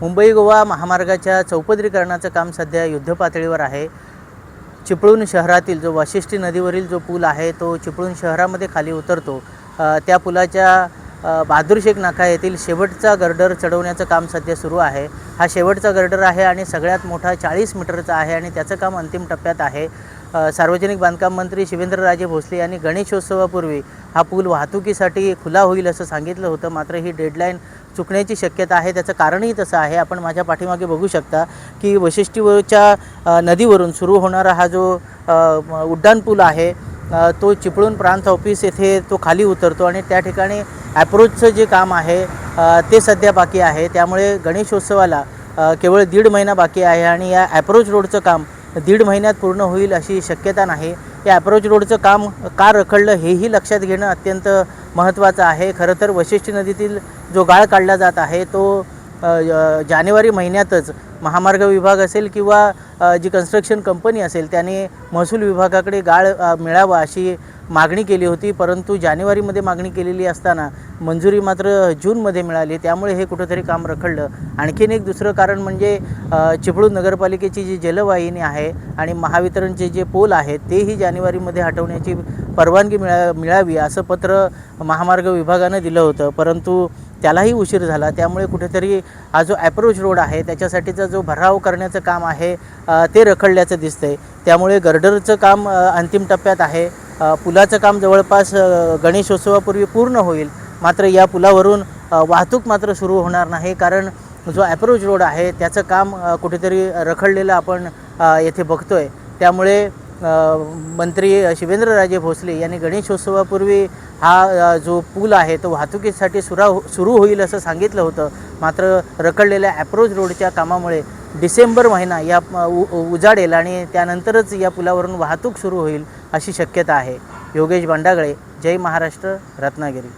मुंबई गोवा महामार्गाच्या चौपदरीकरणाचं काम सध्या युद्धपातळीवर आहे। चिपळूण शहरातील जो वाशिष्ठी नदीवरील जो पूल आहे तो चिपळूण शहरामध्ये खाली उतरतो। त्या पुलाच्या बहादूर शेख नाका येथील शेवटचा गर्डर चढवण्याचं काम सध्या सुरू आहे। हा शेवटचा गर्डर आहे आणि सगळ्यात मोठा 40 मीटरचा आहे आणि त्याचं काम अंतिम टप्प्यात आहे। सार्वजनिक बांधकाम मंत्री शिवेंद्रराजे भोसले यांनी गणेशोत्सवापूर्वी हा पूल वाहतुकीसाठी खुला होईल असं सांगितलं होतं, मात्र ही डेडलाईन चुकण्याची शक्यता आहे। त्याचं कारणही तसं आहे। आपण माझ्या पाठीमागे बघू शकता की वाशिष्ठीच्या नदीवरून सुरू होणारा हा जो उड्डाण पूल आहे तो चिपळूण प्रांत ऑफिस येथे तो खाली उतरतो आणि त्या ठिकाणी ॲप्रोचचं जे काम आहे ते सध्या बाकी आहे। त्यामुळे गणेशोत्सवाला केवळ 1.5 महिना बाकी आहे आणि या ॲप्रोच रोडचं काम 1.5 महिन्यात पूर्ण होईल अशी शक्यता नाही। या ॲप्रोच रोडचं काम का रखडलं हेही लक्षात घेणं अत्यंत महत्त्वाचं आहे। खरं तर वाशिष्ठी नदीतील जो गाळ काढला जात आहे तो जानेवारी महिन्यातच महामार्ग विभाग असेल किंवा जी कन्स्ट्रक्शन कंपनी असेल त्याने महसूल विभागाकडे गाळ मिळावा अशी मागणी केली होती, परंतु जानेवारीमध्ये मागणी केलेली असताना मंजुरी मात्र जूनमध्ये मिळाली। त्यामुळे हे कुठेतरी काम रखडलं। आणखीन एक दुसरं कारण म्हणजे चिपळूण नगरपालिकेची जी जलवाहिनी आहे आणि महावितरणचे जे पोल आहेत तेही जानेवारीमध्ये हटवण्याची परवानगी मिळावी असं पत्र महामार्ग विभागानं दिलं होतं, परंतु त्यालाही उशीर झाला। त्यामुळे कुठेतरी हा जो ॲप्रोच रोड आहे त्याच्यासाठीचा जो भराव करण्याचं काम आहे ते रखडल्याचं दिसतंय। त्यामुळे गर्डरचं काम अंतिम टप्प्यात आहे। पुलाचं काम जवळपास गणेशोत्सवापूर्वी पूर्ण होईल, मात्र या पुलावरून वाहतूक मात्र सुरू होणार नाही, कारण जो ॲप्रोच रोड आहे त्याचं काम कुठेतरी रखडलेलं आपण येथे बघतोय। त्यामुळे मंत्री शिवेंद्रराजे भोसले यांनी गणेशोत्सवापूर्वी हा जो पूल आहे तो वाहतुकीसाठी सुरू होईल असं सांगितलं होतं, मात्र रखडलेल्या ॲप्रोच रोडच्या कामामुळे डिसेंबर महिना या उजाडेल आणि त्यानंतरच या पुलावरून वाहतूक सुरू होईल अशी शक्यता आहे। योगेश भांडागळे, जय महाराष्ट्र, रत्नागिरी।